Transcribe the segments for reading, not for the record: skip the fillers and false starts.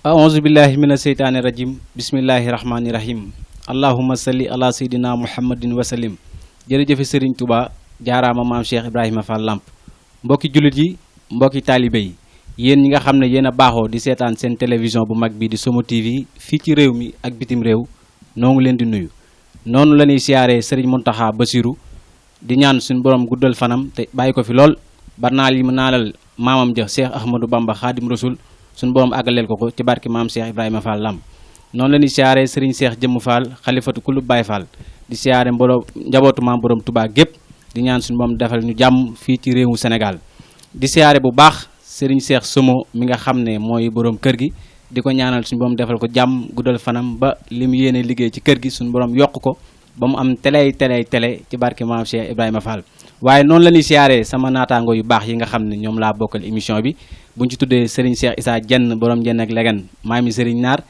aouzu billahi mina seytaani rajim bismillahi rahmaani rahim allahumma salli ala seydina muhammadin wasalim jërëjëfe sëriñ Touba jaaraama maam Cheikh Ibrahima Fall Lamp mbokki jullit yi mbokki taalibe yi yéen ñi nga xam ne yéen a baaxoo di seetaan seen télévision bu mag bi di Somo TV fii ci réew mi ak bitim réew noo ngi leen di nuyu noonu la ñuy siyaaree sëriñ Mountakha Bassirou di ñaan suñu borom guddal fanam te bàyyi ko fi lool ba naal yi mu naalal maamam ja Cheikh Ahmadou Bamba Khadim Rasoul suñu borom àggaleel ko ci barki maam Cheikh Ibrahima Fall Lamp noonu la ñuy siyaaree sëriñ Cheikh Jëmm Fall xalifatu kulub Baye Fall di siyaare mbooloo njabootu maam borom Touba gépp di ñaan suñu borom defal ñu jàmm fii ci réewu Sénégal di siyaare bu baax sëriñ Cheikh Somo mi nga xam ne mooy borom kër gi di ko ñaanal suñu borom defal ko jàmm guddal fanam ba li mu yéene liggéey ci kër gi suñu borom yokk ko ba mu am télé ci barki maam Cheikh Ibrahima Fall waaye noonu la ñuy siyaaree sama naataango yu baax yi nga xam ne ñoom laa bokkal émission bi buñ ci tuddee Serigne Cheikh Issa Diène borom Diène ak Legen maa mi Serigne Naar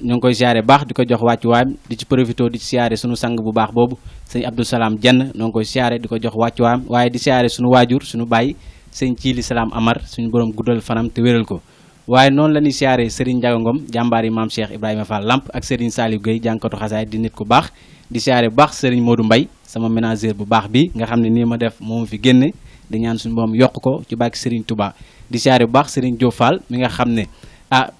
ñu ngi koy siyaare baax di ko jox wàccuwaayam di ci profité di ci siyaare sunu sang bu baax boobu sëñ Abdou Salam Diène ñoo ngi koy siyaare di ko jox wàccuwaayam waaye di siyaare sunu waajur sunu baay sëñ Ciili Salam Amar suñu borom guddal fanam te wéral ko waaye noonu la ñuy siyaare Serigne Ndiaga Ngom jàmbaar yi maam Cheikh Ibrahima Fall Lamp ak Serigne Salif Gueye jànkatu xasaay di nit ku baax di siyaare bu baax Serigne Modou Mbaye sama ménagère bu baax bi nga xam ne nii ma def moom fi génne di ñaan suñu borom yokk ko ci barke Serigne Touba di siyaare bu baax Serigne Diop Fall mi nga xam ne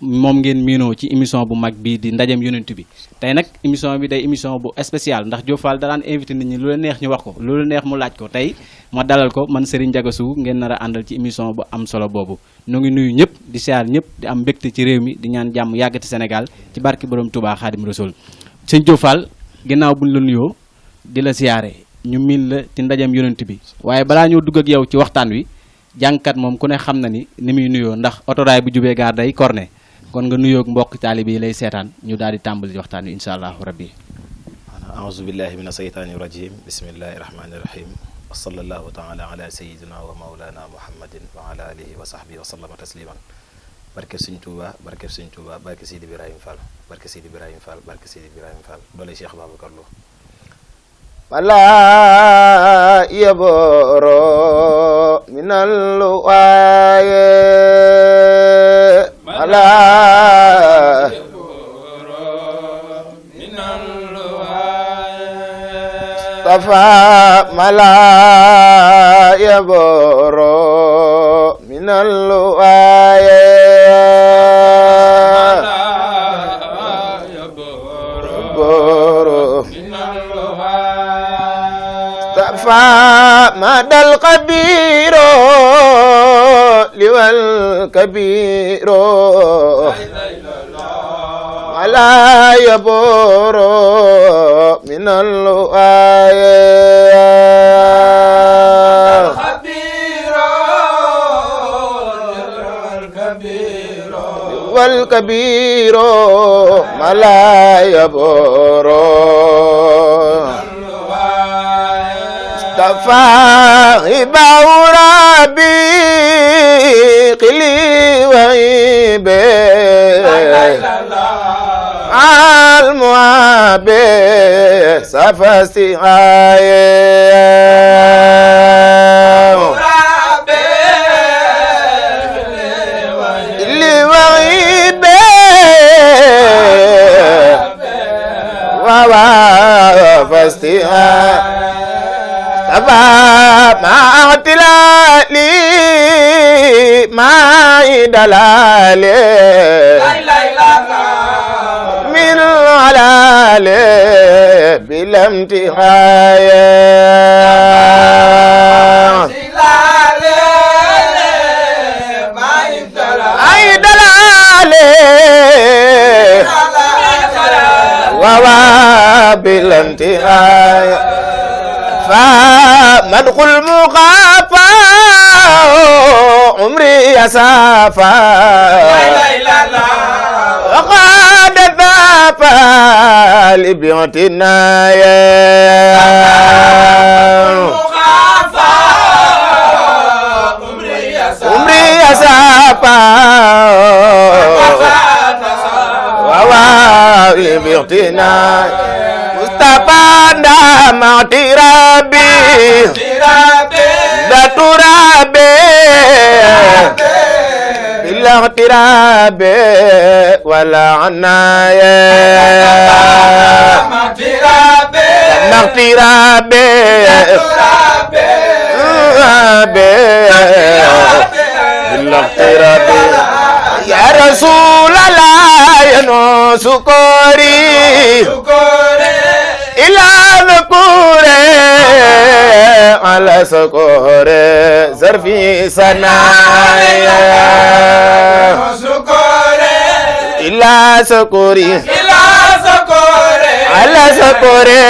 moom ngeen miinoo ci émission bu mag bii di ndajem yonent bi tey nag émission bi day émission bu spécial ndax Diop Fall daan invité nit ñi lu la neex ñu wax ko lu la neex mu laaj ko tey ma dalal ko man Serigne Ndiaga Sow ngeen nar a àndal ci émission bu am solo boobu ñu ngi nuyu ñëpp di siyaare ñëpp di am mbégte ci réew mi di ñaan jàmm yàggati Sénégal ci barke borom Touba Khadim Rasoul sëñ Diop Fall ginnaaw buñ la nuyoo di la siyaare ñu miin la ci ndajem yonent bi waaye balaa ñoo dugg ak yow ci waxtaan wi jàngkat moom ku ne xam na ni muy nuyoo ndax otoraay bu jubee gaar day korne kon nga nuyoog mbokk taalibe yi lay seetaan ñu daal di tàmbali waxtaan wi insha allahu rabbi aouzu billahi min asaytaani rajim bismillahi rahmani rahim wa sallallahu taala ala sayidina wa maulana muhammadin wa ala alihi wa sahbihi wa sallama tasliman barke Sëñ Tuuba barke Sëñ Tuuba barke Sidi Ibrahima Fall barke Sidi Ibrahima Fall barke Sidi Ibrahima Fall doole Cheikh Babacar Lo wala yaboro minal waaye wala yaboro minal waaye safa mala yaboro minal waaye فمد القبير لوى الكبير ولا يبور من الآية والكبير ولا يبور فاغب ربي قلي وعيبي المعابي سفسي قلي وعيبي وفستي ما اعتلالي ما دلالي من علالي بلا امتحاي اي دلالي ووا بلا امتحاي فمدخل المخافى عمري يسافى وقاد ذافى لبيوتنا عمري يسافى بغتنا مصطفى دام اعترابي ذات رابي بالاغتراب ولا عناية اغتراب بالاغتراب يا رسول الله ينو سكوري إلى ذكوري على سكوري زرفي سنايا إلى سكوري على سكوري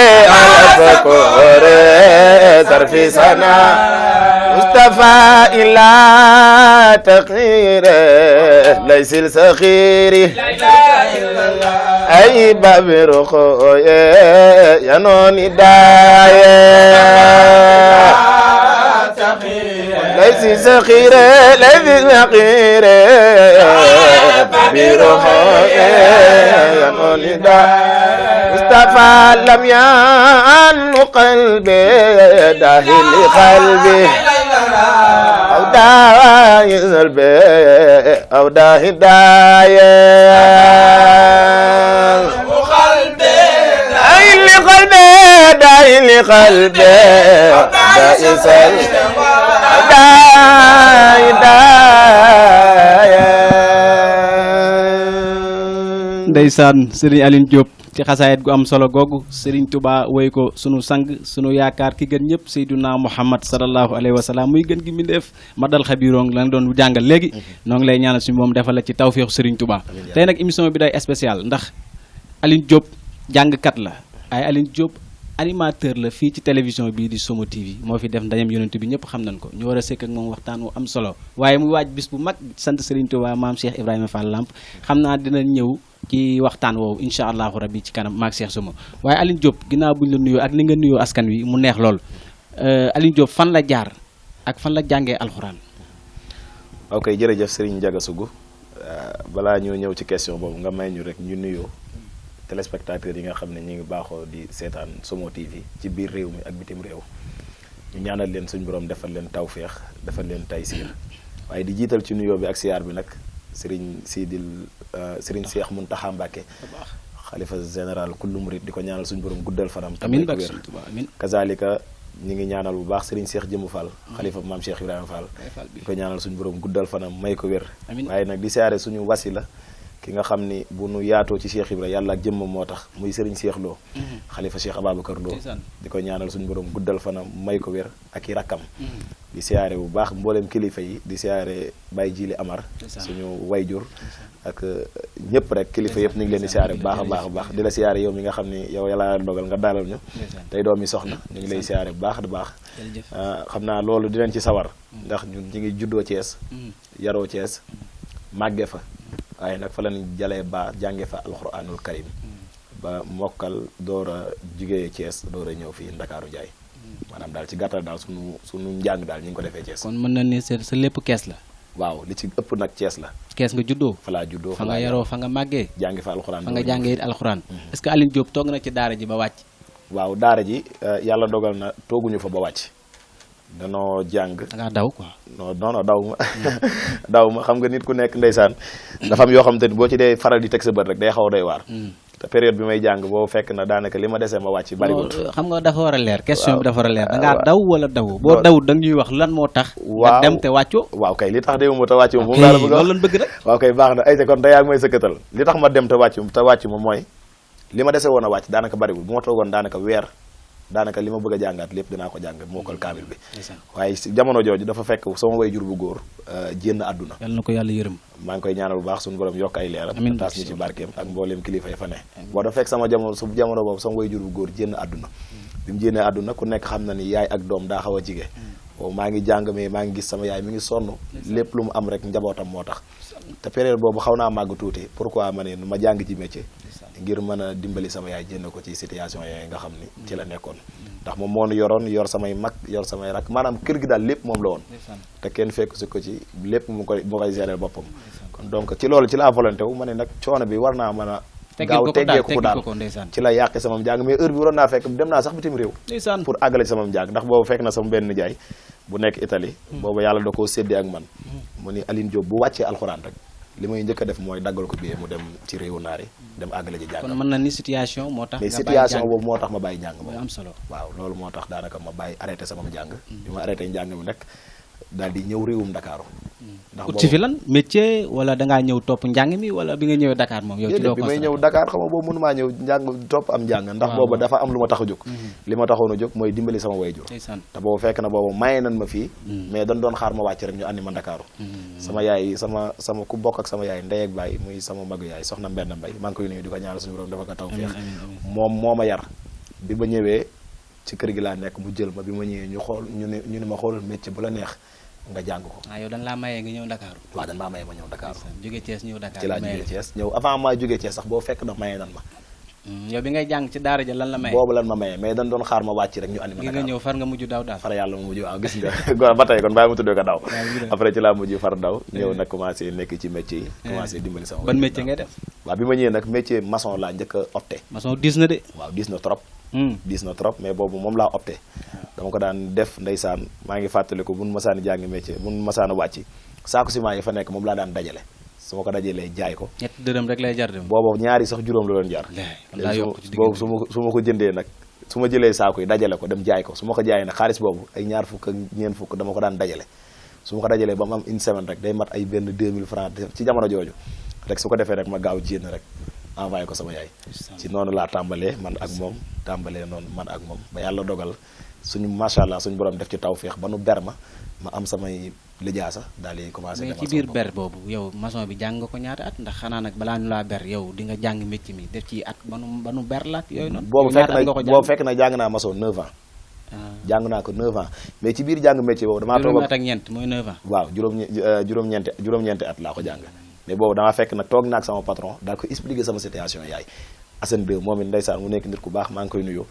زرفي سنايا مصطفى إلى تخير ليس السخير أي باب رخوي ينوني داية ليس سخير ليس سخير باب رخوي ينوني داية مصطفى لم يعن قلبي داخل قلبي أو داعي قلبي أو داعي داعي داعي لقلبي داعي سلبي داعي داعي ndeysaan Serigne Aline Diop ci xasaayit gu am solo googu Serigne Touba woy ko sunu sang sunu yaakaar ki gën ñëpp Seydina Muhammad sallallahu alayhi wa sallam muy gën gi mbindeef ma dal xabiroong la doon jàngal léegi noo ngi lay ñaanal suñu moom defal la ci tawféexu Serigne Touba tey nag émission bi day spécial ndax Aline Diop jàngkat la ay Aline Diop animateur la fii ci télévision bii di Somo TV moo fi def ndañam yonent bi ñëpp xam nañ ko ñu war a sekk ak moom waxtaan wu am solo waaye muy waaj bis bu mag sant Serigne Touba maam Cheikh Ibrahima Fall Lamp xam naa dina ñëw ci waxtaan woowu incha allahu rabbi ci kanam maag Cheikh Somo waaye Aline Diop ginnaaw buñ la nuyoo ak ni nga nuyoo askan wi mu neex lool Aline Diop fan la jaar ak fan la jàngee alxuraan. ok jërëjëf Serigne Ndiaga Sougou balaa ñoo ñëw ci question boobu nga may ñu rek ñu nuyoo téléspectateurs yi nga xam ne ñu ngi baaxoo di seetaan Somo TV ci biir réew mi ak bitim réew ñu ñaanal leen suñu borom defal leen tawféex defal leen taysiir waaye di jiital ci nuyoo bi ak siyaar bi nag Serigne Serigne Cheikh Mountakha Mbacké xalifa général kullu murid di ko ñaanal suñu borom guddal fanam amiin ko wér kazalika ñi ngi ñaanal bu baax Serigne Cheikh Jëmmu Fall xalifa maam Cheikh Ibrahima Fall di ko ñaanal suñu borom guddal fanam may ko wér waaye nag di siyaare suñu wasila ki nga xam ni bu nu yaatoo ci Cheikh Ibra yàlla ak jëmmam moo tax muy Serigne Cheikh Lo xalifa Cheikh Ababacar Lo di ko ñaanal suñu borom guddal fanam may ko wér ak i rakkam di siyaare bu baax mboolem kilifa yi di siyaare Baye Jili Amar suñu wayjur ak ñëpp rek kilifa yëpp ñu ngi leen di siyaare bu baax a baax a baax di la siyaare yow mi nga xam ni yow yàlla dogal nga dalal ñu tey doomi soxna ñu ngi lay siyaare bu baax di baax xam naa loolu dinañ ci sawar ndax ñun ñu ngi juddoo Thiès yaroo Thiès màgge fa waaye nag fa lañ jalee ba jànge fa alxuraanul karim ba mokkal door a jugee Thiès door a ñëw fii Ndakaaru Njaay maanaam daal ci gàttal daal sunu njàng daal ñu ngi ko defee Thiès. kon mën na ne sa lépp Kees la. waaw li ci ëpp nag Thiès la. Kees nga juddoo. fa laa juddoo fa nga yaroo fa nga màggee. jànge fa alxuraan fa nga jàngee it alxuraan. est-ce que Aline Diop toog na ci daara ji ba wàcc. waaw daara ji yàlla dogal na tooguñu fa ba wàcc. danoo jàng. da ngaa daw quoi. non daw ma daw ma xam nga nit ku nekk ndeysaan dafa am yoo xam te ni boo ci dee faral di teg sa bët rek day xaw a doy waar. te période bi may jàng boo fekk na daanaka li ma desee ma wàcc bariwul. xam nga dafa war a leer question bi dafa war a leer da ngaa daw wala daw boo dawut da ñuy wax lan moo tax. nga dem te wàccoo. waaw kay li tax déwuma te wàccu ma. moom laa la bëgg loolu lañ bëgg rek. waaw kay baax na ay kon te yaa ngi may sëkkatal li tax ma dem te wàccu ma mooy li ma dese woon a wàcc daanaka bariwul bu ma toogoon daanaka weer daanaka li ma bëgg a jàngaat lépp dinaa ko jàng mookal kaamil bi waaye si jamono jooju dafa fekk sama way jur bu góor jénn àdduna yàlla na ko yàlla yërëm maa ngi koy ñaanal bu baax suñu borom yokk ay leeram taas ñu ci barkeem ak mbooleem kilifa yi fa ne boo dafa fekk sama jamono boobu sama way jur bu góor jénn àdduna bi mu jénnee àdduna ku nekk xam na ni yaay ak doom daa xaw a jige boobu maa ngi jàng mais maa ngi gis sama yaay mi ngi sonn lépp lu mu am rek njabootam moo tax te période boobu xaw naa màgg tuuti pourquoi ma ne ma jàng ci métier ngir mën a dimbali sama yaay jënd ko ci situation yooyu nga xam ni ci la nekkoon ndax moom moo nu yoroon yor samay mag yor samay rak maanaam kër gi daal lépp moom la woon te kenn fekk si ko ci lépp mu koy gérer boppam kon donc ci loolu ci la volonté wu ma ne nag coono bi war naa mën a gaaw teggeeku ko daal ndeysaan ci la yàqe sama njàng mais heure bi waroon naa fekk dem naa sax bitim réew ndeysaan pour àggale ci sama njàng ndax boobu fekk na sama benn nijaay bu nekk Italie boobu yàlla da koo séddee ak man mu ni Aline Diop bu wàccee alxuraan rek li may njëkk a def mooy daggal ko billet mu dem ci réewu naar yi dem àggale ji jàng kon mën na ni situation moo tax mais situation boobu moo tax ma bàyyi njàng mooy am solo waaw loolu moo tax daanaka ma bàyyi arrêté sama njàng bi ma arrêté njàng mi nag daal di ñëw réewum Dakar ut si fi lan métier wala dangaa ñëw topp njàng mi wala bi nga ñëwee Dakar moom yow ci doo bi may ñëw Dakar xam nga boobu mënumaa ñëw njàng topp am njàng ndax boobu dafa am lu ma tax a jóg li ma taxoon a jóg mooy dimbali sama wayjur te boobu fekk na boobu maye nan ma fii mais dañ doon xaar ma wàcc rek ñu andi ma Dakar sama yaay sama ku bokk ak sama yaay ndey ak baay muy sama magu yaay soxna Mbenn Mbay maa ngi koy nuyu di ko ñaanal suñu borom dafa ko taw feex moom moo ma yar bi ma ñëwee ci kër gi laa nekk mu jël ma bi ma ñëwee ñu xool ñu ne ma xoolal métier bu la neex nga jàng ko. yow dañ laa mayee nga ñëw Dakar. waaw dañ maa mayee ma ñëw Dakar. jóge Thiès ñëw Dakar ci laa jóge Thiès ñëw avant maa jóge Thiès sax boo fekk na mayee nan ma. yow bi ngay jàng ci daara ja lan la mayee. boobu lan ma mayee mais dañ doon xaar ma wàcc rek ñu andi ma Dakar. nga ñëw far nga mujj daw daal. far yàlla ma mujj waaw gis nga ba tey kon bàyyi ma tuddee ko daw. après ci laa mujj far daw ñëw nag commencé nekk ci métier yi. commencé dimbali sama. ban métier ngay def. waaw bi ma ñëwee nag métier maçon laa njëkk a opté. maçon diis na de. waaw diis na trop. diis na trop mais boobu moom laa opté dama ko daan def ndeysaan maa ngi fàttaliku bu nu masaan jàngi métier bu nu masaan wàcc saako ciment yi fa nekk moom laa daan dajale su ma ko dajalee jaay ko ñetti dërëm rek lay jar de boobu ñaari sax juróom la doon jar boobu su ma ko jëndee nag su ma jëlee saako yi dajale ko dem jaay ko su ma ko jaayee nag xaalis boobu ay ñaar fukk ak ñeent fukk dama ko daan dajale su ma ko dajalee ba mu am une semaine rek day mat ay benn 2000 francs ci jamono jooju rek su ko defee rek ma gaaw jénn rek envoyé ko sama yaay ci noonu laa tàmbalee man ak moom tàmbalee noonu man ak moom ba yàlla dogal suñu macha allah suñu borom def ci tawféex ba nu ber ma am samay lijaasa daal di commencé. mais ci biir ber boobu yow maçon bi jàng nga ko ñaata at ndax xanaa nag balaa ñu laa ber yow di nga jàng métier mi def ci at ba nu ber la ak yooyu noonu. boobu fekk na jàng naa maçon 9 ans. jàng naa ko 9 ans mais ci biir jàng métier boobu damaa toog ak ñeent mooy 9 ans. waaw juróom-ñeenti at laa ko jàng mais boobu damaa fekk nag toog naak sama patron daal ko expliquer sama situation yaay Assane 2 moom it ndeysaan mu nekk nit ku baax maa ngi koy nuyu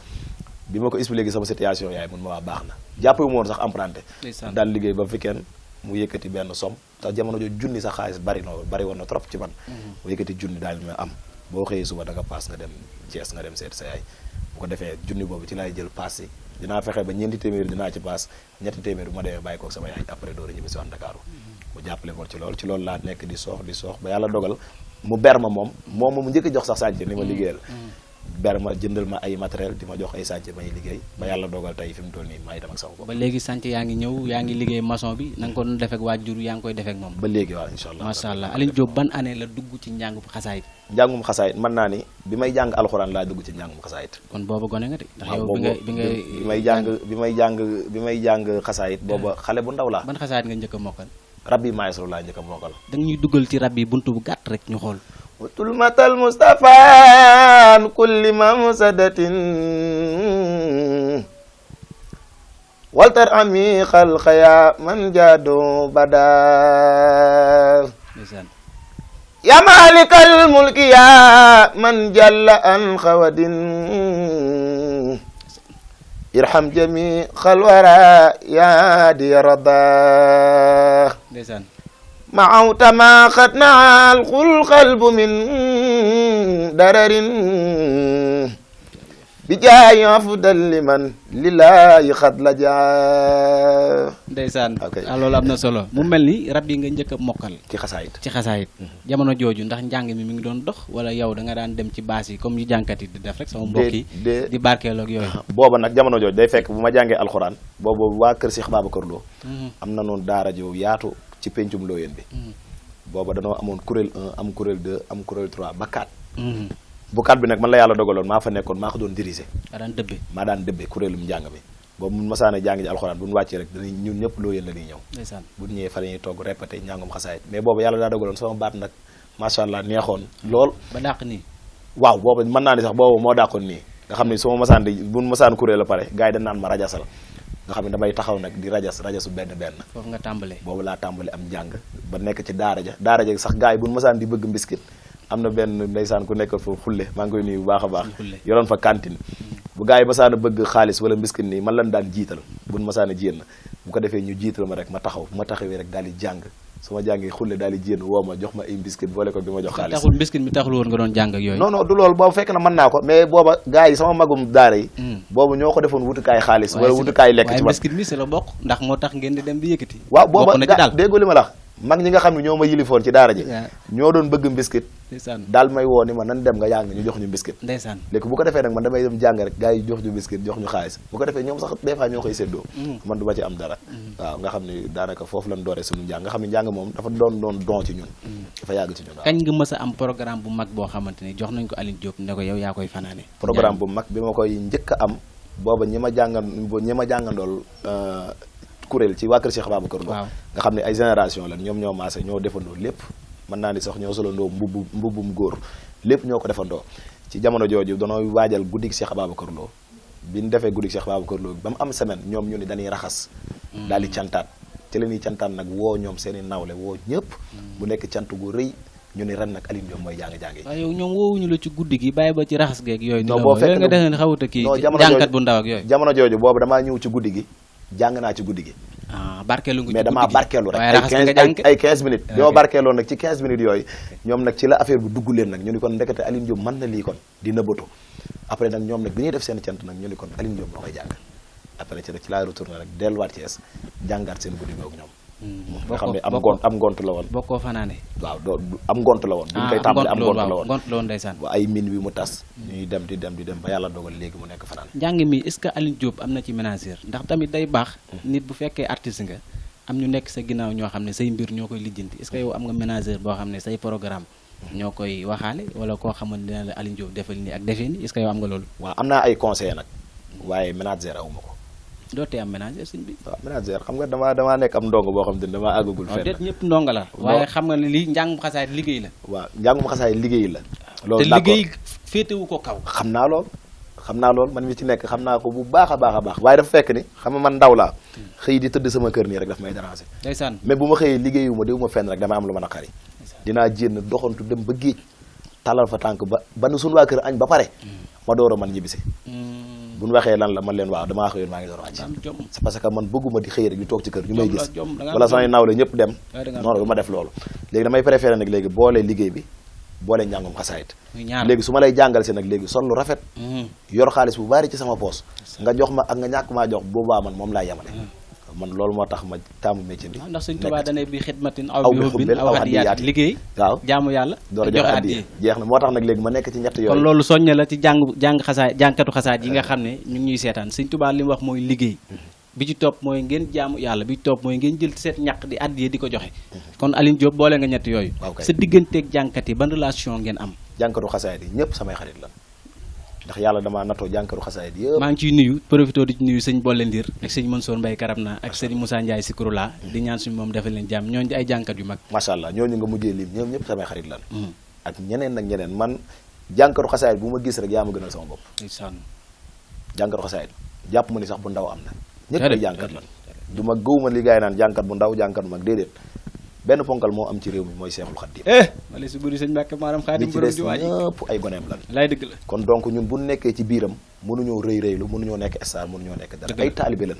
bi ma ko expliquer sama situation yaay mun ma waa baax na jàppee mu woon sax emprunté daal liggéey ba weekend mu yëkkati benn somme te jamono jooju junni sax xaalis bari woon na trop ci man mu yëkkati junni daal ma am boo xëyee suba da nga paas nga dem Thiès nga dem seeti sa yaay bu ko defee junni boobu ci laay jël paas yi dinaa fexe ba ñeenti téeméer dinaa ci paas ñetti téeméer bu ma demee bàyyi ko sama yaay après door a ñibbi si waan Dakar mu jàppale ko ci loolu laa nekk di soox ba yàlla dogal mu ber ma moom mu njëkk jox sax sànc ni ma liggéeyal ber ma jëndal ma ay matériel di ma jox ay sànc may liggéey ba yàlla dogal tey fi mu toll nii may dem ak sama bopp. ba léegi sànc yaa ngi ñëw yaa ngi liggéey maçon bi na nga ko doon defek waajur yaa ngi koy defek moom ba léegi waaw incha allah macha allah Aline Diop ban année la dugg ci njàngum xasaayit. njàngum xasaayit mën naa ni bi may jàng alxuraan laa dugg ci njàngum xasaayit. kon boobu gone nga de. ndax yow bi may jàng xasaayit booba xale bu ndaw laa. ban xasaayit nga njëkk a mokkal. rabbi maestro laa njëkk a mokkal. da nga ñuy duggal ci rabbi buntu bu gàtt rek ñu xool. tulmatal Mustafa kulli mamsadatin waltar ami xalxaya man jaado bada ya malikal mulki ya man jalla an xawadin irham jami xalwara ya di rada معوت ما قد نعى القلب من درر بجاي أفضل لمن لله قد لجا ndeysaan loolu am na solo mu mel ni rab yi nga njëkk a mokkal ci xasaayit jamono jooju ndax njàng mi ngi doon dox wala yow da nga daan dem ci baas yi comme yu jànkat yi di def rek sama mbokk yi di barkeeloo ak yooyu booba nag jamono jooju day fekk bu ma jàngee alxuraan boobu waa kër Cheikh Babacar Lo am na noonu daara jo yaatu ci pencum looyeen bi booba danoo amoon kuréel 1 am kuréel 2 am kuréel 3 ba 4 bu 4 bi nag man la yàlla dogaloon maa fa nekkoon maa ko doon diriger maa daan dëbbe kuréelum njàng mi boobu mun masaana jàng ji alxuraan bu ñu wàccee rek dañuy ñun ñëpp looyeen la ñuy ñëw bu ñu ñëwee fa la ñuy togg répété njàngum xasaayit mais boobu yàlla daa dogaloon sama baat nag macha allah neexoon lool ba dàq nii waaw boobu mën naa ni sax boobu moo dàqoon nii nga xam ne su ma masaan di bu ñu masaan kuréel la pare gars yi dañ naan ma rajasal nga xam ne damay taxaw nag di rajasu benn foofu nga tàmbalee boobu laa tàmbale am njàng ba nekk ci daara ja sax gars yi bu ñu masaan di bëgg mbiskit am na benn ndeysaan ku nekk foofu xulle maa ngi koy nuyu bu baax a baax yoroon fa cantine bu gars yi masaan a bëgg xaalis wala mbiskit nii man lan daan jiital bu ñu masaan a jéen bu ko defee ñu jiital ma rek ma taxaw bu ma taxawee rek daal di jàng su ma jàngee xulle daal di jéem woo ma jox ma ay biscuit boole ko di ma jox xaalis. taxul biscuit mi taxul woon nga doon jàng ak yooyu. non non du loolu boobu fekk na mën naa ko mais booba gars yi sama magum daara yi boobu ñoo ko defoon wutukaay xaalis wala wutukaay lekk ci waaye biscuit mi si la bokk ndax moo tax ngeen di dem di yëkkati. waaw booba déggoo li ma la mag ñi nga xam ne ñoo ma yilifoon ci daara ji ñoo doon bëgg biscuit daal may woo ni ma nan dem nga jàng ñu jox ñu biscuit ndeysaan léegi bu ko defee nag man damay dem jàng rek gars yi jox ñu biscuit jox ñu xaalis bu ko defee ñoom sax des fois ñoo koy séddoo man du ma ci am dara waaw nga xam ne daanaka foofu lañ dooree suñu njàng nga xam ne njàng moom dafa doon don ci ñun dafa yàgg ci ñun. kañ nga mës a am programme bu mag boo xamante ni jox nañ ko Aline Diop ne ko yow yaa koy fanaane programme bu mag bi ma koy njëkk a am booba ñi ma jàngandool kuréel ci waa kër Cheikh Babacar Lo nga xam ne ay génération la ñoom ñoo maase ñoo defandoo lépp mën naa ni sax ñoo solandoo mbubbum góor lépp ñoo ko defandoo ci jamono jooju danooy waajal guddik Cheikh Babacar Lo bi ñu defee guddik Cheikh Babacar Lo ba mu am semaine ñoom ñu ni dañuy raxas daal di cantaat ci la ñuy cantaat nag woo ñoom seen i nawle woo ñëpp bu nekk cant gu rëy ñu ni ren nag Aline Diop mooy jàng-jàng yi. waaw yow ñoom woowuñu la ci guddi gi bàyyi ba ci raxas geeg yooyu. non boo fekk nga defee ne xawut a kii jàngkat bu ndaw ak yooyu. jamono jooju boobu damaa ñëw ci guddi gi jàng naa ci guddi gi. barkeelu nga ci guddi gi mais damaa barkeelu rek ay ay 15 minutes. bi ma barkeeloo nag ci 15 minutes yooyu ñoom nag ci la affaire bu dugg leen nag ñu ni kon ndekete Aline Diop mën na lii kon di nëbbatu après nag ñoom nag bi ñuy def seen cant nag ñu ni kon Aline Diop moo koy jàng après ci laa retourné nag delluwaat Thiès jàngaat seen guddi googu ñoom nga xam ne am ngont la woon bokkoo fanaane waaw doo am ngont la woon bu ñu koy tàmbali am ngont la woon ngont la woon ndeysaan ba ay min wi mu tas ñuy dem di dem ba yàlla dogal léegi mu nekk fanaan njàng mi est-ce que Aline Diop am na ci ménagère ndax tamit day baax nit bu fekkee artiste nga am ñu nekk sa ginnaaw ñoo xam ne say mbir ñoo koy lijjanti est-ce que yow am nga ménagère boo xam ne say programme ñoo koy waxaale wala koo xamante ne la Aline Diop defal nii ak defee nii est-ce que yow am nga loolu waaw am naa ay conseil nag waaye ménagère awuma ko doo tee am ménagère sëñ bi. waaw ménagère xam nga damaa nekk am ndongo boo xam te ne damaa àggagul fenn. déet ñëpp ndongo la. waaye xam nga ne lii njàngum xasaay liggéey la. waaw njàngum xasaay liggéey la. loolu te liggéey féetewu ko kaw. xam naa lool man mi ci nekk xam naa ko bu baax a baax. waaye dafa fekk ni xam nga man ndaw laa xëy di tëdd sama kër nii rek daf may déranger. ndeysaan mais bu ma xëyee liggéeyuma déwuma fenn rek dama am lu ma naqari. dinaa jénn doxantu dem ba géej talal fa tànk ba nu suñu waa kër añ ba pare ma door a man ñibbisi bu ñu waxee lan la man leen waaw damaa xëyoon maa ngi door wàcc c'est parce que man bëgguma di xëy rek di toog ci kër ñu may gis wala samay nawle ñëpp dem noonu du ma def loolu léegi damay préféré nag léegi boole liggéey bi boole njàngum xasaayit léegi su ma lay jàngal si nag léegi sol lu rafet yor xaalis bu bari ci sama poos nga jox ma ak nga ñàkk maa jox boobaa man moom laa yemale man loolu moo tax ma taamu métier bi ndax Sëñ Tuubaa dane bi xidmatin aw bi hubbin aw hadiyaat liggéey waaw jaamu yàlla door a joxe addiya jeex na moo tax nag léegi ma nekk ci ñett yooyu kon loolu soññe la ci jàng xasaay jàngkatu xasaay yi nga xam ne ñu ngi ñuy seetaan Sëñ Tuubaa li mu wax mooy liggéey bi ci topp mooy ngeen jaamu yàlla bi ci topp mooy ngeen jël seet ñàq di addiya di ko joxe kon Aline Diop boole nga ñett yooyu sa digganteeg jàngkat yi ban relation ngeen am jàngkatu xasaay yi ñëpp samay xarit la ndax yàlla damaa natoo jànkaru xasaayid yëpp maa ngi ciy nuyu profité di ci nuyu sëñ Bolle Ndir ak sëñ Mansour Mbaye Karab na ak sëñ Moussa Ndiaye Sikurula di ñaan suñu moom defal leen jàmm ñooñu ay jànkat yu mag macha allah ñooñu nga mujjee lim ñoom ñëpp samay xarit lan ak ñeneen nag ñeneen man jànkaru xasaayid bu ma gis rek yaa ma gënal sama bopp jànkaru xasaayid jàpp ma ni sax bu ndaw am na ñëpp ay jànkat lan du ma gëwuma li gaay naan jànkat bu ndaw jànkat bu mag déedéet benn ponkal moo am ci réew mi mooy Seexul Xadiim wala si bëri sëñ Mbàkke maaram Xaadim borom ci des ñëpp ay goneem lan lay dëgg la kon donc ñun bu nekkee ci biiram mënuñoo rëy rëylu mënuñoo nekk star mënuñoo nekk dara ay taalibe lan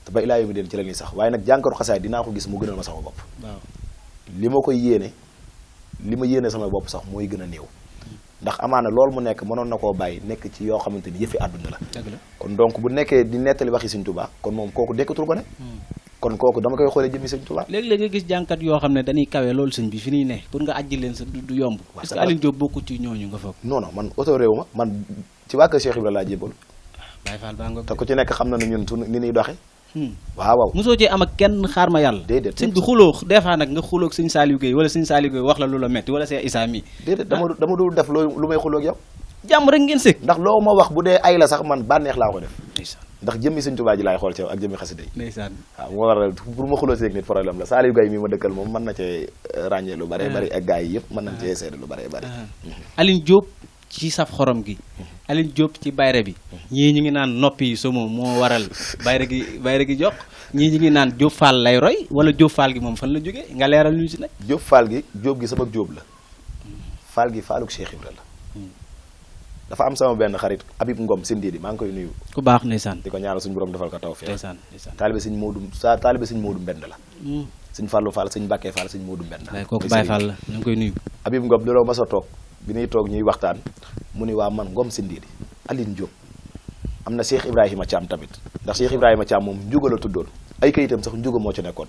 te ba ilaa yu mi den ci la ñuy sax waaye nag jànkatu xasaay dinaa ko gis mu gënal ma sama bopp waaw li ma koy yéene li ma yéene sama bopp sax mooy gën a néew ndax amaana loolu mu nekk mënoon na koo bàyyi nekk ci yoo xamante ni yëfi àdduna la kon donc bu nekkee di nettali waxi Sëñ Tuubaa kon moom kooku dekkatul ko ne kon kooku dama koy xoolee jëmmi Sëñ Tuubaa léeg-léeg nga gis jànkat yoo xam ne dañuy kawe loolu sëñ bi fi ñuy ne pour nga ajji leen sa du yomb est-ce que Aline Diop bokku ci ñooñu nga foog non non man auto réew ma man ci waa kër Cheikh Ibra laa jébal Baye Fall baa nga te ku ci nekk xam na ne ñun su ni ñuy doxe waaw mosoo cee am ak kenn xaar ma yàlla déedéet sëñ bi xuloo des fois nag nga xuloog sëñ Saliou Gueye wala sëñ Saliou Gueye wax la lu la metti wala Cheikh Issa mi déedéet dama dul def lu may xuloog yow jàmm rek ngeen sëg ndax loo ma wax bu dee ay la sax man bànneex laa ko def ndax jëmmi Sëñ Tuubaa ji laay xool ci yow ak jëmmi xasida yi ndeysaan waaw moo waral pour ma xuloo seeg nit problème la Saliou Gueye mi ma dëkkal moom mën na cee ràññee lu bare bari ak gars yi yëpp mën nañ cee seede lu bare bari Aline Diop ci saf xorom gi Aline Diop ci bayre bi ñii ñu ngi naan noppi yi somo moo waral bayre gi jox ñii ñu ngi naan Diop Fall lay roy wala Diop Fall gi moom fan la jógee nga leeral ñu si nag Diop Fall gi Diop gi sama Diop la Fall gi Falluk Cheikh Ibra la dafa am sama benn xarit Habib Ngom Sindidi maa ngi koy nuyu ku baax ndeysaan di ko ñaanal suñu borom defal ko tawfeex ndeysaan taalibe Sëñ Moodu Mbend la sëñ Fallou Fall sëñ Mbacke Fall sëñ Modou Mbenda. waaye kooku Baye Fall la ñu ngi koy nuyu. Habib Ngom looloo ma sa toog bi ñuy toog ñuy waxtaan mu ni waa man Ngom si ndiidi Aline Diop am na Cheikh Ibrahima Thiam tamit ndax Cheikh Ibrahima Thiam moom njuga la tuddoon ay kayitam sax njuga moo ci nekkoon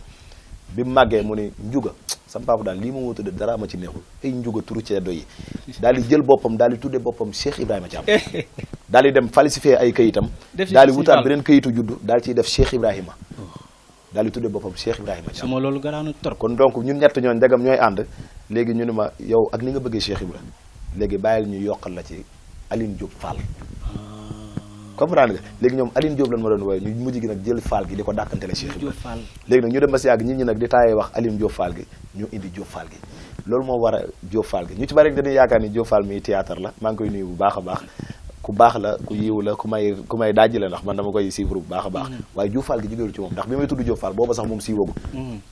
bi mu màggee mu ni njuga sama papa daal lii ma tudd dara ma ci neexul ay njuga turu ceddo yi daal di jël boppam daal di tudde boppam Cheikh Ibrahima Thiam daal di dem falsifier ay kayitam daal di wutaat beneen kayitu juddu daal ciy def Cheikh Ibrahima daal di tudde boppam Cheikh Ibrahima Thiam sama loolu garaanu trop. kon donc ñun ñett ñooñ ndegam ñooy ànd léegi ñu ni ma yow ak ni nga bëggee Cheikh Ibrahima léegi bàyyil ñu yokkal la ci Aline Diop Fall comprendre nga léegi ñoom Aline Diop lan ma doon wooye ñu mujj gi nag jël Fall gi di ko dàkkantele Cheikh Ibrahima léegi nag ñu dem ba si yàgg nit ñi nag di taayee wax Aline Diop Fall gi ñu indi Diop Fall gi loolu moo war a Diop Fall gi ñu ci bari dañuy yaakaar ni Diop Fall mi théâtre la maa ngi koy nuyu bu baax a baax ku baax la ku yiw la ku may dajji la ndax man dama koy suivre bu baax a baax waaye Diop Fall gi jógeelu ci moom ndax bi may tudd Diop Fall booba sax moom siiwagul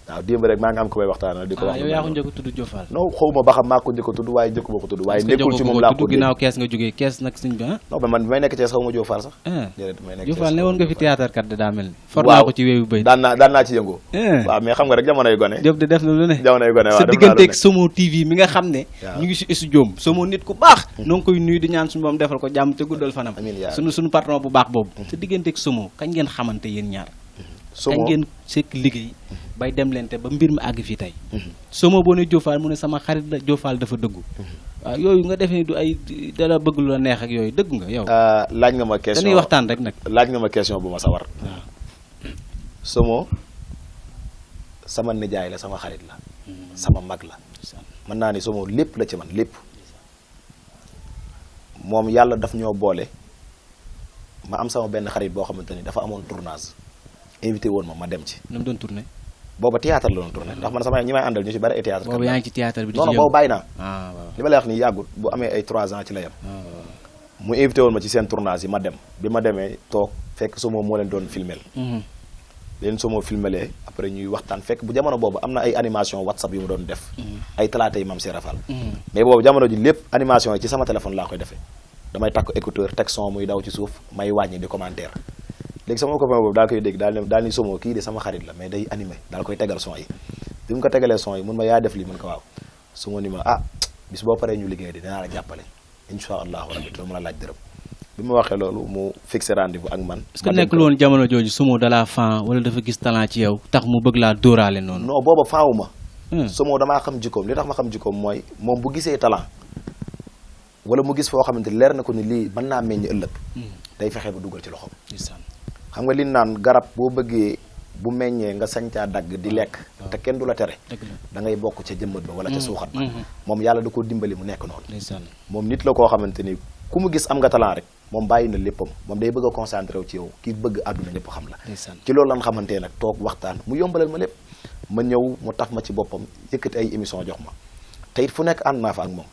waaw démb rek maa ngi am ko may waxtaanal di ko wax yow yaa ko njëkk a tudd Diop Fall non xawma ba xam maa ko njëkk a tudd waaye njëkk ma ko tudd waaye nekkul ci moom laa ko ginnaaw kees nga jógee kees nag sëñ bi non mais man bi may nekk Thiès xawma Diop Fall sax déedéet may nekk Diop Fall ne woon nga fi théâtre kat daa mel ni for naa ko ci wéewu bëy daan naa ci yëngoo waaw mais xam nga rek jamonoy gone Diop de def na lu ne jamonoy gone waaw sa digganteeg Somo TV mi nga xam ne ñu ngi si studio Somo nit ku baax noo ngi koy nuyu di ñaan suñu moom defal ko jàmm te guddal fanam suñu patron bu baax boobu sa digganteeg Somo kañ ngeen xamante yéen ñaar kañ ngeen sekk liggéey bay dem leen te ba mbir mi àgg fii tey Somo boo ne Diop Fall mu ne sama xarit la Diop Fall dafa dëggu waaw yooyu nga defee du ay dala bëgg lu la neex ak yooyu dëgg nga yow laaj nga ma question dañuy waxtaan rek nag laaj nga ma question bu ma sawar Somo sama nijaay la sama xarit la sama mag la mën naa ni Somo lépp la ci man lépp moom yàlla daf ñoo boole ma am sama benn xarit boo xamante ni dafa amoon tournage invité woon ma dem ci. nu mu doon tourné. booba théâtre la doon tourné ndax man sama ñi may àndal ñu ci bari ay théâtre. boobu yaa ngi ci théâtre bi di ci non non boobu bàyyi naa. waaw li ma lay wax nii yàggut bu amee ay 3 ans ci la yem. mu invité woon ma ci seen tournage yi ma dem bi ma demee toog fekk Somo moo leen doon filmel. leen Somo filmelee après ñuy waxtaan fekk bu jamono boobu am na ay animation WhatsApp yu mu doon def. ay talaata yi Mame Cheikh Rafal. mais boobu jamono ji lépp animation yi ci sama téléphone laa koy defee. damay takk écouteur teg son muy daw ci suuf may wàññi di commentaire léegi sama copain boobu daal koy dégg daal ni Somo kii de sama xarit la mais day animé daal koy tegal son yi bi mu ko tegalee son yi mun ma yaa def lii mun ko waaw Somo ni ma bis boo paree ñu liggéey di dinaa la jàppale insha allahu rabbi doo mën a laaj dërëm bi ma waxee loolu mu fixé rendez-vous ak man est-ce que nekkul woon jamono jooju Somo dalaa fan wala dafa gis talent ci yow tax mu bëgg laa dóoraale noonu non booba fanwu ma Somo damaa xam jikkoom li tax ma xam jikkoom mooy moom bu gisee talent wala mu gis foo xamante leer na ko ni lii mën naa meññ ëllëg day fexe ba dugal ci loxoom xam nga li naan garab boo bëggee bu meññee nga sañ caa dagg di lekk te kenn du la tere da ngay bokk ca jëmbat ba wala ca suuxat ba moom yàlla da ko dimbali mu nekk noonu moom nit la koo xamante ni ku mu gis am nga talent rek moom bàyyi na léppam moom day bëgg a concentré wu ci yow kii bëgg àdduna ñëpp xam la ci loolu lan xamante nag toog waxtaan mu yombalal ma lépp ma ñëw mu taf ma ci boppam yëkkati ay émission jox ma te it fu nekk ànd naa fa ak moom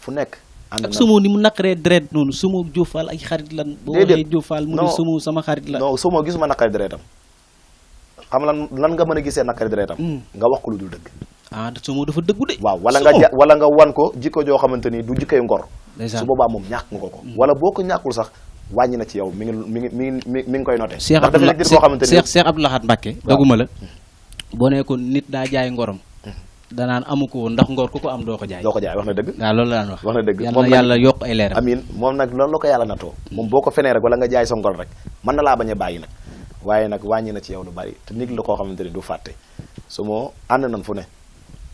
fu nekk ak Somo ni mu naqaree deret noonu Somo Diop Fall ay xarit lan boo waxee Diop Fall mu ne Somo sama xarit la non Somo gisuma naqari deretam xam lan nga mën a gisee naqari deretam nga wax ko lu dul dëgg Somo dafa dëggu de waaw wala nga wan ko jikko joo xamante ni du jikkoy ngor su boobaa moom ñàkk nga ko wala boo ko ñàkkul sax wàññi na ci yow mi ngi koy noté Cheikh Abdou Lahad Mbacké doguma la boo ne ko nit daa jaay ngorom danaan amu ko woon ndax ngor ku ko am doo ko jaay wax na dëgg waaw loolu la daan wax na dëgg yàlla yokk ay leeram amiin moom nag loolu la ko yàlla natoo moom boo ko fenee rek wala nga jaay sa ngor rek mën na laa bañ a bàyyi nag waaye nag wàññi na ci yow lu bari te nit la koo xamante ni du fàtte Somo ànd nañ fu ne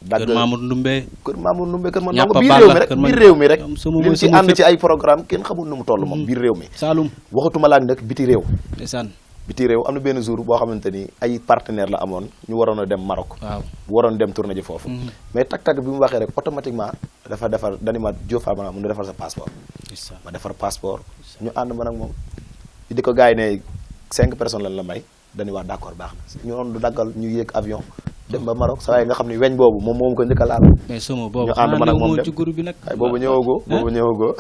kër Mamour Ndoumbé kër ma ndongo biir réew mi rek lim ci ànd ci ay programme kenn xamul nu mu toll moom biir réew mi Saloum waxatuma laak nag biti réew ndeysaan biti réew am na benn jour boo xamante ni ay partenaire la amoon ñu waroon a dem Maroc waroon dem tournée ji foofu mais tak bi mu waxee rek automatiquement dafa defar dani ma Diop Fall ma mun na defar sa passeport ma defar passeport ñu ànd man ak moom di ko gars yi ne 5 personnes lan la may dañuy wax d'accord baax na ñu doon du daggal ñu yéeg avion dem ba Maroc sa waaye nga xam ne weñ boobu moom ko njëkk a laal mais Somo boobu ñu ànd man ak moom dem ci groupe bi nag boobu ñëwagoo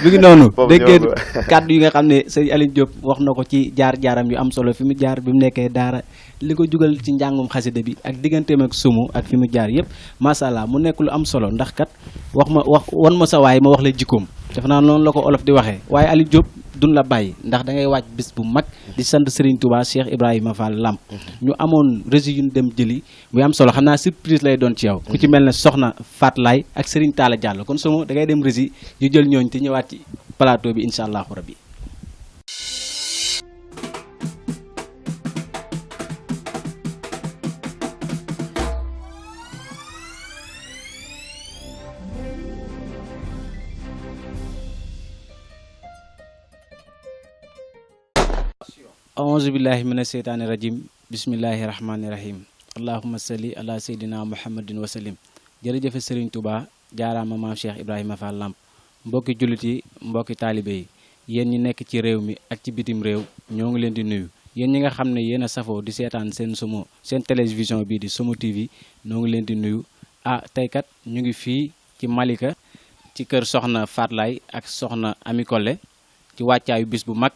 bi ngi noonu dégg ngeen kàddu yi nga xam ne sëñ Aline Diop wax na ko ci jaar-jaaram yu am solo fi mu jaar bi mu nekkee daara li ko jugal ci njàngum xasida bi ak digganteem ak Somo ak fi mu jaar yëpp macha allah mu nekk lu am solo ndax kat wan ma sa waay ma wax la jikkoom def naa noonu la ko olof di waxee waaye Aline Diop duñ la bàyyi ndax da ngay wàcc bis bu mag di sant Serigne Touba Cheikh Ibrahima Fall Lamp ñu amoon rési yu ñu dem jëli muy am solo xam naa surprise lay doon ci yow ku ci mel ne soxna Fat Laay ak Serigne Talla Diallo kon Somo da ngay dem rési ñu jël ñooñ te ñëwaat ci plateau bi incha allahu rabbi aousubillahi mina seytaani rajim bismillahi rahmaani rahim allahuma salli ala seydina muhammadin wasalim jërëjëfe Serigne Touba jaaraama maam Cheikh Ibrahima Fall Lamp mbokki jullit yi mbokki taalibe yi yéen ñi nekk ci réew mi ak ci bitim réew ñoo ngi leen di nuyu yéen ñi nga xam ne yéen a safoo di seetaan seen télévision bii di Somo TV ñoo ngi leen di nuyu tey kat ñu ngi fii ci Malika ci kër soxna Fat Laay ak soxna Ami Collé ci wàccaayu bis bu mag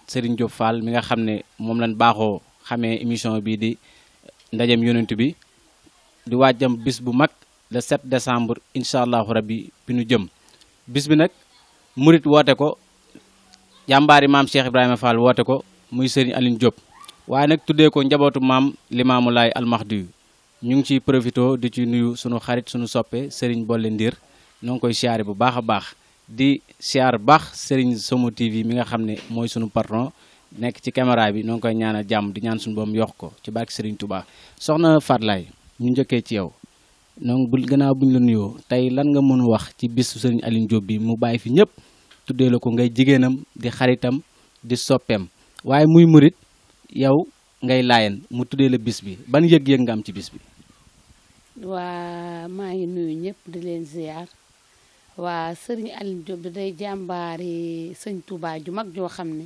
Serigne Diop Fall mi nga xam ne moom lañ baaxoo xamee émission bii di ndajem yonent bi di waajam bis bu mag le 7 décembre incha allahu rabbi bi nu jëm bis bi nag murit woote ko jàmbaari maam Cheikh Ibrahima Fall woote ko muy Serigne Aline Diop waaye nag tuddee ko njabootu maam Limaamu Laay almahdi ñu ngi ciy profité di ci nuyu sunu xarit sunu soppe Serigne Bolle Ndir ñoo ngi koy siyaare bu baax a baax di siyaar baax Serigne Somo TV mi nga xam ne mooy sunu patron nekk ci caméra bi noo ngi koy ñaanal jàmm di ñaan suñu boom yokk ko ci barke Serigne Touba soxna Fat Laay ñu njëkkee ci yow donc gannaaw buñ la nuyoo tey lan nga mën a wax ci bisu Serigne Aline Diop bi mu bàyyi fi ñëpp tuddee la ko ngay jigéenam di xaritam di soppeem waaye muy murit yow ngay laayeen mu tuddee la bis bi ban yëg-yëg nga am ci bis bi. waa maa ngi nuyu ñëpp di leen ziar. waa Serigne Aline Diop bi day jàmbaari sëñ Touba ju mag joo xam ne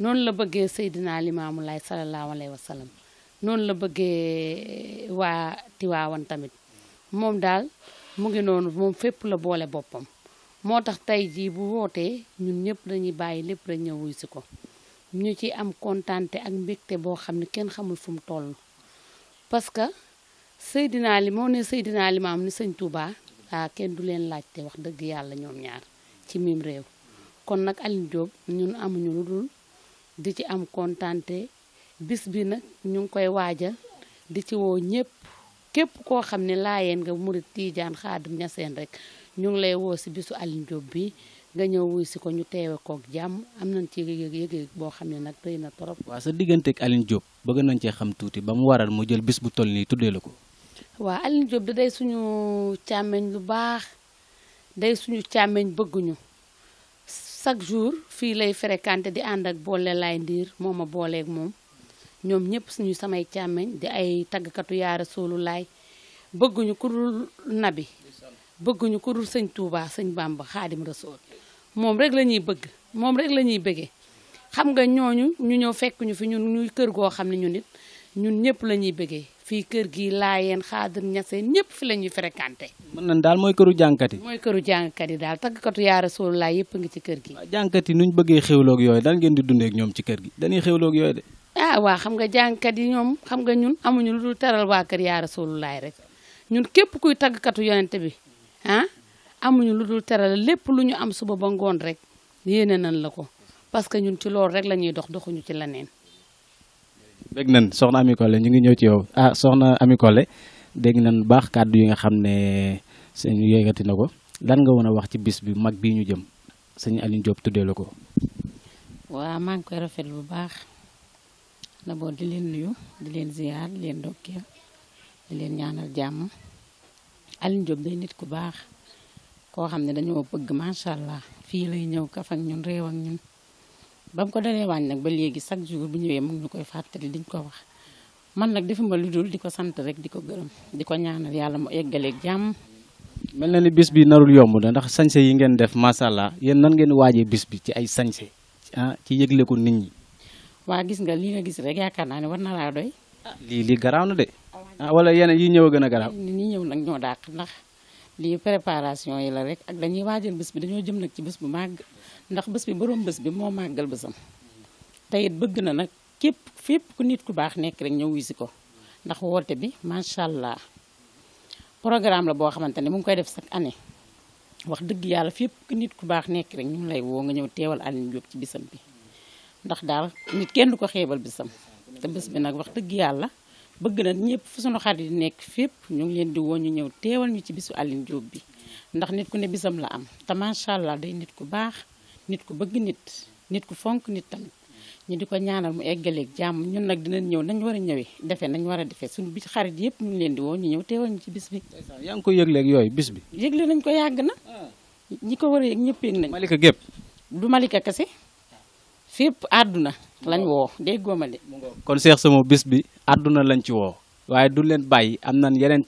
noonu la bëggee Seydina Limaamu Laay salallaahu alayhi wa sallam noonu la bëggee waa Tiwaawan tamit moom daal mu ngi noonu moom fépp la boole boppam moo tax tey jii bu wootee ñun ñëpp dañuy bàyyi lépp rek ñëw wuy si ko ñu ci am kontaante ak mbégte boo xam ne kenn xamul fu mu toll parce que Seydina li moo ne Seydina Limaam ni sëñ Touba kenn du leen laajte wax dëgg yàlla ñoom ñaar ci mim réew kon nag Aline Diop ñun amuñu lu dul di ci am kontaante bis bi nag ñu ngi koy waajal di ci woo ñëpp képp koo xam ne laayeen nga murit tiijaan xaadim ñaseen rek ñu ngi lay woo si bisu Aline Diop bi nga ñëw wuy si ko ñu teewe kook jàmm am nañ ci yëg-yëg boo xam ne nag rëy na torop. waaw sa diggante ak Aline Diop bëgg nañ cee xam tuuti ba mu waral mu jël bis bu toll nii tuddee la ko. waaw Aline Diop da day suñu càmmeñ lu baax day suñu càmmeñ bëgguñu chaque jour fii lay fréquenté di ànd ak boole laay ndiir moo ma booleeg moom ñoom ñëpp suñu samay càmmeñ di ay taggkatu yaa Rasuulu laay bëgguñu ku dul nabi bëgguñu ku dul sëñ Touba sëñ Bamba xaadim Rasuul moom rek la ñuy bëgg moom rek la ñuy bëggee xam nga ñooñu ñu ñëw fekk ñu fi ñun ñuy kër goo xam ne ñun it ñun ñëpp la ñuy bëggee fii kër gi laayeen xaadir ñaseen ñëpp fi la ñuy fréquenté. mën nañ daal mooy këru jàngkat yi. mooy këru jàngkat yi daal taggkatu yaa Rasuul laay yëpp ngi ci kër gi. waaw jàngkat yi nuñ bëggee xewloog yooyu dan ngeen di dundee ak ñoom ci kër gi dañuy xewloog yooyu de. waa xam nga jàngkat yi ñoom xam nga ñun amuñu lu dul teral waa kër yaa Rasuul laay rek ñun képp kuy taggkatu yonente bi amuñu lu dul teral lépp lu ñu am suba ba ngoon rek yéene nañ la ko parce que ñun ci loolu rek la ñuy doxuñu ci leneen. dégg nañ soxna Ami Collé ñu ngi ñëw ci yow soxna Ami Collé dégg nañ baax kàddu yi nga xam ne sëñ yëkkati na ko lan nga mën a wax ci bis bi mag bii ñu jëm sëñ Aline Diop tuddee la ko. waaw maa ngi koy rafetlu bu baax d'abord di leen nuyu di leen ziar di leen ndokkeel di leen ñaanal jàmm Aline Diop day nit ku baax koo xam ne dañoo bëgg macha allah fii lay ñëw kaf ak ñun réew ak ñun. ba mu ko dalee wàññi nag ba léegi chaque jour bu ñëwee mu ngi ñu koy fàttali diñ ko wax man nag defuma lu dul di ko sant rek di ko gërëm di ko ñaanal yàlla mu eggaleeg jàmm. mel na ni bis bi narul yomb na ndax sañse yi ngeen def macha allah yéen nan ngeen waajee bis bi ci ay sañse ci yëgle ko nit ñi. waa gis nga li nga gis rek yaakaar naa ne war na laa doy. lii garaaw na de. wala yeneen yi ñëw a gën a garaaw. ñi ñëw nag ñoo dàq ndax lii préparation yi la rek ak dañuy waajal bis bi dañoo jëm nag ci bis bu màgg. ndax bés bi borom bés bi moo màggal bésam te it bëgg na nag fépp ku nit ku baax nekk rek ñëw wisi ko ndax woote bi macha allah programme la boo xamante ne mu ngi koy def chaque année wax dëgg yàlla fépp ku nit ku baax nekk rek ñu ngi lay woo nga ñëw teewal Aline Diop ci bisam bi ndax daal nit kenn du ko xeebal bisam te bés bi nag wax dëgg yàlla bëgg na ñëpp fu sunu xarit yi nekk fépp ñu ngi leen di woo ñu ñëw teewal ñu ci bisu Aline Diop bi ndax nit ku ne bisam la am te macha allah day nit ku baax nit ku bëgg nit ku fonk nit tamit ñu di ko ñaanal mu eggaleeg jàmm ñun nag dinañ ñëw nañ war a ñëwee defee nañ war a defee suñu bi xarit yëpp ñu ngi leen di woo ñu ñëw teewal ñu ci bis bi. yaa ngi ko yëgleeg yooyu bis bi. yëgle nañ ko yàgg na ñi ko war a yëg ñëpp yëg nañ. Malika gépp du Malika kese fépp àdduna lañ woo déggoo ma de. kon Cheikh Samo bis bi àdduna lañ ci woo waaye du leen bàyyi am nañ yeneen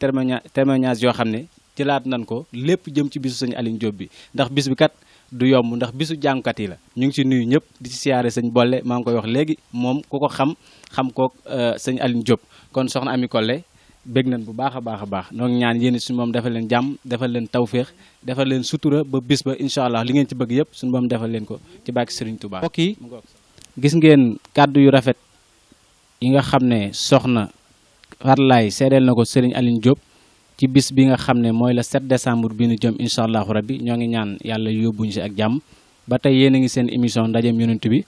témoignage yoo xam ne jëlaat nañ ko lépp jëm ci bisu sëñ Aline Diop bi ndax bis bi kat du yomb ndax bisu jàngkat yi la ñu ngi ci nuyu ñëpp di ci siyaare sëñ Bolle maa ngi koy wax léegi moom ku ko xam kook sëñ Aline Diop kon soxna Ami Kolle bég nañ bu baax a baax noo ngi ñaan yéen suñu moom defal leen jàmm defal leen tawféex defal leen sutura ba bis ba incha allah li ngeen ci bëgg yëpp suñu moom defal leen ko ci bàkki Serigne Touba. mbokk yi gis ngeen kàddu yu rafet yi nga xam ne soxna Farlaay seedeel na ko Serigne Aline Diop ci bis bi nga xam ne mooy le 7 décembre bi nu jëm incha allahu rabbi ñoo ngi ñaan yàlla yóbbuñu si ak jàmm ba tey yéen a ngi seen émission ndajeem yonent bi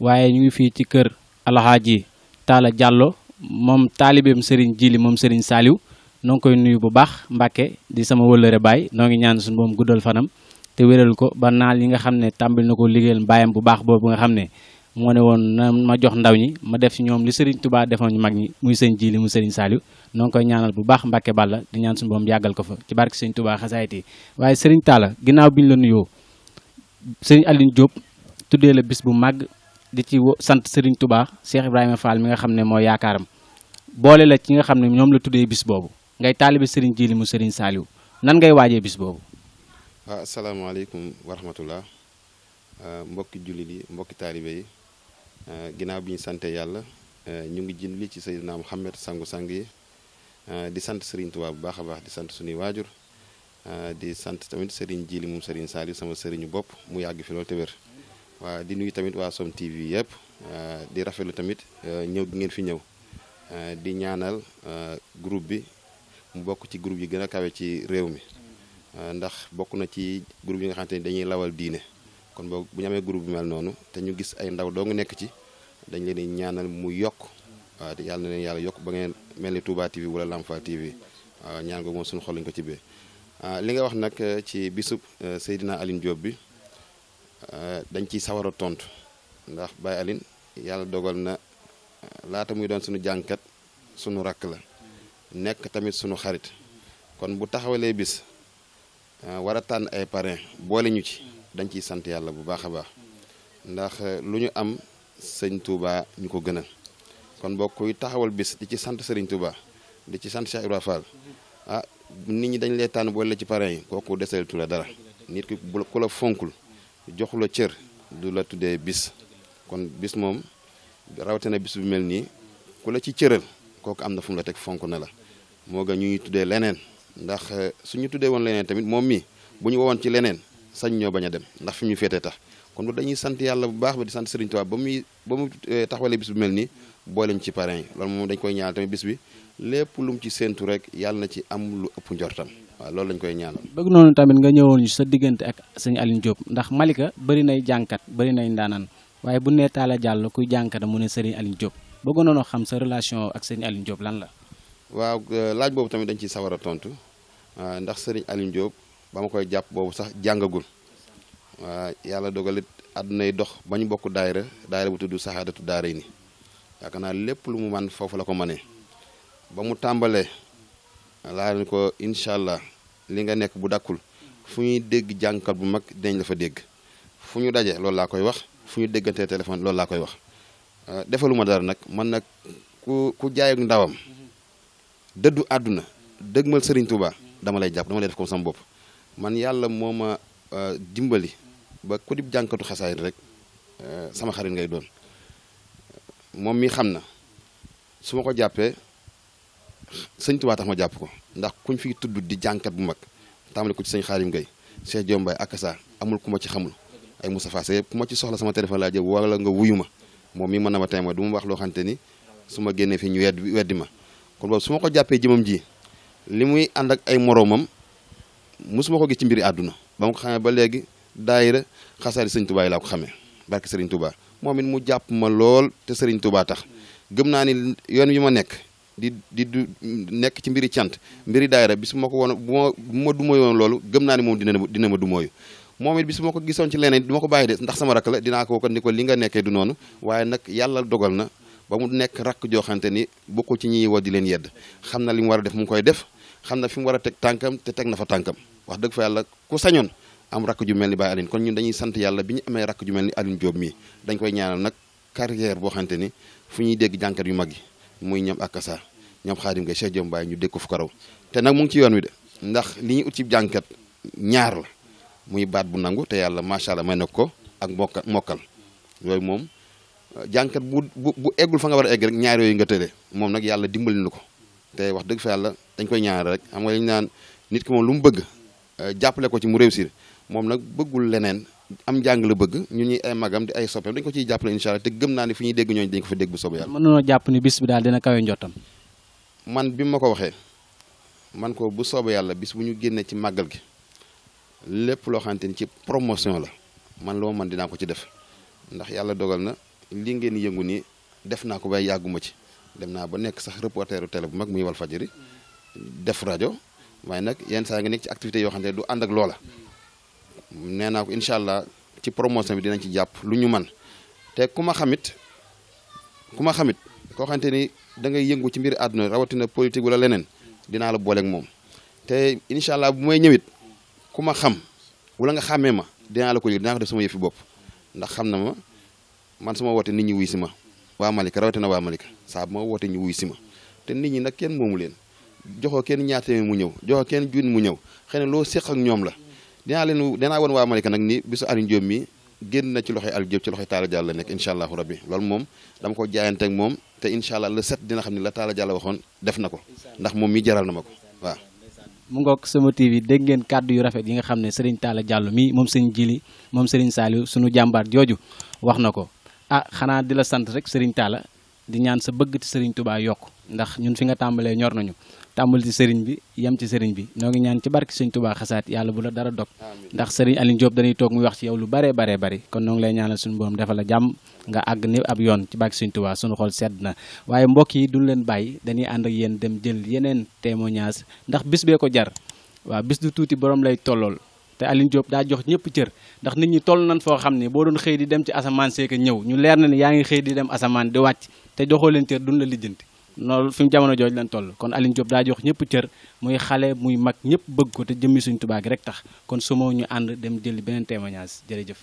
waaye ñu ngi fii ci kër Alhaaji Talla Diallo moom taalibeem Serigne Jili moom Serigne Saliou noo ngi koy nuyu bu baax Mbàkke di sama wëllëre baay noo ngi ñaan suñu moom guddal fanam te wéral ko ba naal yi nga xam ne tàmbali na ko liggéeyal mbaayam bu baax boobu nga xam ne moo ne woon na ma jox ndaw ñi ma def ci ñoom li Serigne Touba defoon ñu mag ñi muy sëñ Jili mu Serigne Saliou noo ngi koy ñaanal bu baax Mbàkke Balla di ñaan suñu boom yàggal ko fa ci barke sëñ Touba xasaayit yi waaye Serigne Talla ginnaaw bi ñu la nuyoo Serigne Aline Diop tuddee la bis bu màgg di ci sant Serigne Touba Cheikh Ibrahima Fall mi nga xam ne mooy yaakaaram boole la ci nga xam ne ñoom la tuddee bis boobu ngay taalibe Serigne Jili mu Serigne Saliou nan ngay waajee bis boobu. waaw asalaamaaleykum wa rahmatullah mbokki jullit yi mbokki taalibe yi ginnaaw bi ñu sante yàlla ñu ngi julli ci Seydina Muhammad sangu-sang yi di sant Serigne Touba bu baax a baax di sant suñuy waajur di sant tamit Serigne Jili moom Serigne Saliou sama sëriñu bopp mu yàgg fi loolu te wér waa di nuyu tamit waa Som TV yëpp di rafetlu tamit ñëw gi ngeen fi ñëw di ñaanal groupe bi mu bokk ci groupe yi gën a kawe ci réew mi ndax bokk na ci groupe yi nga xamante ni dañuy lawal diine kon boog bu ñu amee groupe bi mel noonu te ñu gis ay ndaw doo nga nekk ci dañ leen di ñaanal mu yokk waaw te yàlla na leen yàlla yokk ba ngeen mel ni Touba TV wala Lamfa TV waaw ñaan ko moom suñu xol lañu ko ci bee li nga wax nag ci bisub Seydina Aline Diop bi dañ ciy sawar a tontu ndax Baye Aline yàlla dogal na laata muy doon suñu jànkat suñu rakk la nekk tamit suñu xarit kon bu taxawalee bis war a tànn ay parrain boole ñu ci dañ ciy sant yàlla bu baax a baax ndax lu ñu am sëñ Touba ñu ko gënal kon boo koy taxawal bis di ci sant Serigne Touba di ci sant Cheikh Ibrahima Fall nit ñi dañ lay tànn boole ci parrain yi kooku deseeltu la dara nit ki ku la fonkul joxu la cër du la tuddee bis kon bis moom rawatina bis bu mel nii ku la ci cëral kooku am na fu mu la teg fonk na la moo ga ñuy tuddee leneen ndax suñu tuddee woon leneen tamit moom mii bu ñu wowoon ci leneen sañ ñoo bañ a dem ndax fi ñu féetee tax kon dañuy sant yàlla bu baax ba di sant Serigne Touba ba mu taxawalee bis bu mel nii booleñ ci parrain yi loolu moom dañ koy ñaanal tamit bis bi lépp lu mu ci séentu rek yàlla na ci am lu ëpp njortam waaw loolu lañ koy ñaanal. bëgg noonu tamit nga ñëwoon sa diggante ak sëñ Aline Diop ndax Malika bëri nay jànkat bëri nay ndaanaan waaye bu nee Talla Diallo kuy jànkat mu ne Serigne Aline Diop bëggoon noonu xam sa relation ak sëñ Aline Diop lan la. waaw laaj boobu tamit dañ ciy sawar a tontu ndax Serigne Aline Diop ba ma koy jàpp boobu sax jàngagul waaw yàlla dogalit àddunay dox ba ñu bokk daayira bu tudd Saxaadatu Daarayni yaakaar naa lépp lu mu man foofu la ko mënee ba mu tàmbalee laa leen ko incha allah li nga nekk bu dakkul fu ñuy dégg jàngkat bu mag dinañ la fa dégg fu ñu daje loolu laa koy wax fu ñu déggantee téléphone loolu laa koy wax defaluma dara nag man nag ku jaay ak ndawam dëddu àdduna dëgmal Serigne Touba dama lay jàpp dama lay def comme sama bopp man yàlla moo ma dimbali ba ku dib jànkatu xasaay rek sama xarit ngay doon moom mi xam na su ma ko jàppee sëñ Touba tax ma jàpp ko ndax kuñ fi tudd di jànkat bu mag tàmbali ko ci sëñ Xaadim Ngay Cheikh Diombaye akasa amul ku ma ci xamul ay Moustapha Seye ku ma ci soxla sama téléphone laa jël wala nga wuyu ma moom mi mën na ma témoin du ma wax loo xamante ni su ma génnee fii ñu weddi ma kon boobu su ma ko jàppee jëmam ji li muy ànd ak ay moroomam mosuma ko gis ci mbiri àdduna ba ma ko xamee ba léegi daayira xasaari sëñ Touba yi laa ko xamee barke Serigne Touba moom it mu jàpp ma lool te Serigne Touba tax gëm naa ni yoon wi ma nekk di nekk ci mbiri cant mbiri daayira bis ma ko woon bu ma dumóoyu woon loolu gëm naa ni moom dina ma dumóoyu moom it bis ma ko gisoon ci leneen du ma ko bàyyi de ndax sama rakk la dinaa ko ni ko li nga nekkee du noonu waaye nag yàlla dogal na ba mu nekk rakk joo xamante ni bokkul ci ñi woo di leen yedd xam na li mu war a def mu ngi koy def xam na fi mu war a teg tànkam te teg na fa tànkam wax dëgg fa yàlla ku sañoon am rakk ju mel ni Baye Aline kon ñun dañuy sant yàlla bi ñu amee rakk ju mel ni Aline Diop mii dañ koy ñaanal nag carrière boo xamante ni fu ñuy dégg jànkat yu mag yi muy ñoom akasa ñoom Xaadim Ngay Cheikh Diom Baye ñu dégg ko fu ko raw te nag mu ngi ci yoon wi de ndax li ñu ut ci jànkat ñaar la muy baat bu nangu te yàlla macha allah may na ko ak mokkal yooyu moom jànkat bu eggul fa nga war a egg rek ñaar yooyu nga tële moom nag yàlla dimbali na ko te wax dëgg fa yàlla dañ koy ñaanal rek xam nga li ñu naan nit ki moom lu mu bëgg jàppale ko ci mu réussir moom nag bëggul leneen am njàng la bëgg ñu ñuy ay magam di ay soppeem dañ ko ciy jàppale incha allah te gëm naa ne fi ñuy dégg ñooñu dañ ko fa dégg bu soobee yàlla. mën nañoo jàpp ni bis bi daal dina kawe njottam. man bi ma ko waxee man ko bu soobee yàlla bis bu ñu génnee ci màggal gi lépp loo xamante ni ci promotion la man loo man dinaa ko ci def ndax yàlla dogal na li ngeen yëngu nii def naa ko bay yàgguma ci dem naa ba nekk sax reporteru télé bu mag muy Walfadjri def rajo waaye nag yenn saa nga nekk ci activité yoo xam ne du ànd ak loola nee naa ko incha allah ci promotion bi dinañ ci jàpp lu ñu man te ku ma xamit koo xamante ni da ngay yëngu ci mbiri àdduna rawatina politique wala leneen dinaa la booleeg moom te incha allah bu may ñëwit ku ma xam wala nga xàmmee ma dinaa la ko yëg dinaa ko def sama yëfi bopp ndax xam na ma man sama woote nit ñi wuy si ma waa Malika rawatina waa Malika saa bu ma woote ñu wuy si ma te nit ñi nag kenn moomu leen joxoo kenn ñaatee mu ñëw joxoo kenn junni mu ñëw xëy na loo séq ak ñoom la dinaa woon waa Malika nag ni bisu Aline Diop mi génn na ci loxoy Aliou Diop ci loxoy Talla Diallo la nekk incha allahu rabbi loolu moom dama ko jaayante ak moom te incha allah le 7 dina xam ne la Talla Diallo waxoon def na ko ndax moom mi jaral na ma ko waaw. mu ngoog Sama TV dégg ngeen kàddu yu rafet yi nga xam ne Serigne Talla Diallo mii moom Serigne Jili moom Serigne Saliou sunu jàmbaar jooju wax na ko xanaa di la sant rek Serigne Talla di ñaan sa bëgg ci Serigne Touba yokk ndax ñun fi nga tàmbalee ñor nañu tàmbal ci Serigne bi yem ci Serigne bi ñoo ngi ñaan ci barki Serigne Touba xasaat yàlla bu la dara dog ndax Serigne Aline Diop dañuy toog muy wax ci yow lu bare bari kon ñoo ngi lay ñaanal suñu borom defal la jàmm nga àgg ni ab yoon ci barki Serigne Touba suñu xol sedd na waaye mbokk yi duñ leen bàyyi dañuy ànd ak yéen dem jël yeneen témoignage ndax bis bee ko jar waaw bis du tuuti borom lay tollool te Aline Diop daa jox ñëpp cër ndax nit ñi toll nañ foo xam ne boo doon xëy di dem ci asamaan seeka ñëw ñu leer na ni yaa ngi xëy di dem asamaan di wàcc te joxoo leen cër duñ la lijjanti loolu fi mu jamono jooj lañ toll kon Aline Diop daa jox ñëpp cër muy xale muy mag ñëpp bëgg ko te jëmmi suñ Tuubaa gi rek tax kon su ma ñu ànd dem jëli beneen témoignage jërëjëf